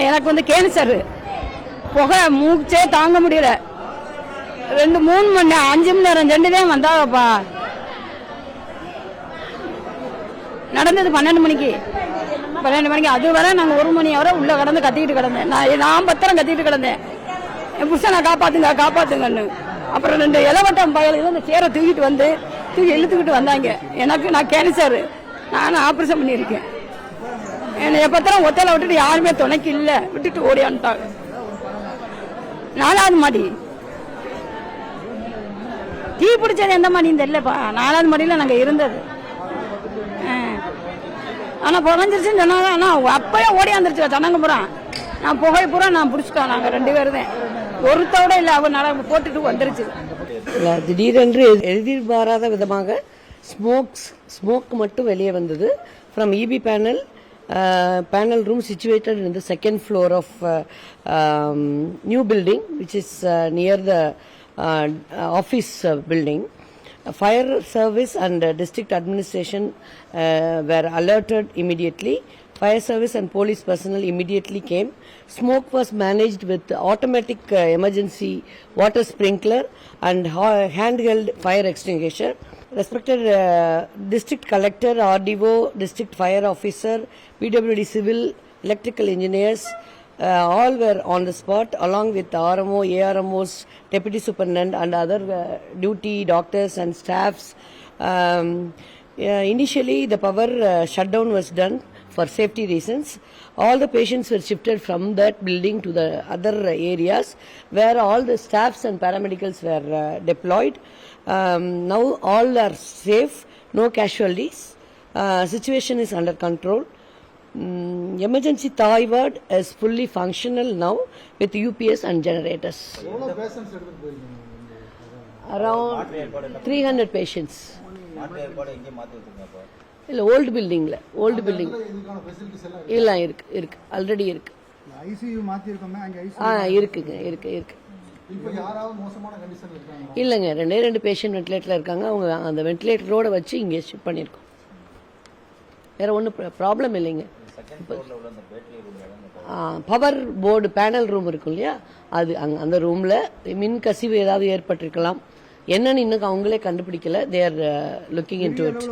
எனக்கு வந்து கேன்சர், புகை மூச்சே தாங்க முடியல. 2-3 மணி நேரம் 5 மணி நேரம் 2 தான் வந்தாங்கப்பா. நடந்தது 12 மணிக்கு. அது வரை நாங்கள் 1 மணி வரை உள்ள கடந்து கத்திக்கிட்டு கிடந்தேன். நான் பத்திரம் கத்திக்கிட்டு கிடந்தேன், என் புருஷனை காப்பாத்துங்கன்னு. அப்புறம் 2 இளவட்டம் பயலுக்கு அந்த சேரை தூக்கி இழுத்துக்கிட்டு வந்தாங்க. நான் கேன்சர், நான் ஆப்ரேஷன் பண்ணியிருக்கேன். என்னைய பத்திரம் ஒத்தையில விட்டுட்டு யாருமே துணைக்கு இல்லை, விட்டுட்டு ஓடியான்ட்டாங்க. 4வது மாடி தீ பிடிச்சது எந்த மாடின்னு தெரியலப்பா. 4வது மாடியில் நாங்கள் இருந்தது. ஆனால் புகஞ்சிருச்சுன்னு சொன்னாங்க. ஆனால் அப்பயே ஓடியாந்துருச்சு சனங்க பூரா. நான் புகை பூரா நான் பிடிச்சிட்டோம். நாங்கள் 2 பேர் தான், ஒருத்தோட இல்லை. அவர் போட்டுட்டு வந்துருச்சு. திடீரென்று எதிர்பாராத விதமாக ஸ்மோக் மட்டும் வெளியே வந்தது. From EB panel room situated in the 2nd floor of new building, which is near the office building. Fire service and district administration were alerted immediately. Fire service and police personnel immediately came. Smoke was managed with automatic emergency water sprinkler and handheld fire extinguisher. Respected district collector, RDO, district fire officer, PWD civil, electrical engineers, all were on the spot along with RMO, ARMOs, deputy superintendent and other duty doctors and staffs. Initially the power shutdown was done for safety reasons. All the patients were shifted from that building to the other areas where all the staffs and paramedicals were deployed. Now all are safe, no casualties. Situation is under control. Emergency Thai ward is fully functional now with UPS and generators. Around 300 patients. இல்ல old building எல்லாம் இருக்கு already இருக்கு. ICU மாத்தி இருக்கோமே, அங்க ICU இருக்கு. இப்போ யாராவது மோசமான கண்டிஷன்ல இருக்காங்க? இல்லங்க, 2 பேஷண்ட் வென்டிலேட்டர்ல இருக்காங்க. அவங்க அந்த வென்டிலேட்டரோட வச்சு இங்கே ஷிஃப்ட் பண்ணிருக்கோம். வேற ஒன்றும் ப்ராப்ளம் இல்லைங்க. பவர் போர்டு பேனல் ரூம் இருக்கும் இல்லையா, அது அந்த ரூம்ல மின் கசிவு ஏதாவது ஏற்பட்டிருக்கலாம். என்னன்னு இன்னும் அவங்களே கண்டுபிடிக்கல. They are looking into it.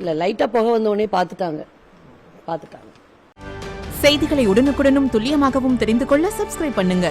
இல்ல லைட்டா புகை வந்த உடனே பார்த்துட்டாங்க. செய்திகளை உடனுக்குடனும் துல்லியமாகவும் தெரிந்து கொள்ள சப்ஸ்கிரைப் பண்ணுங்க.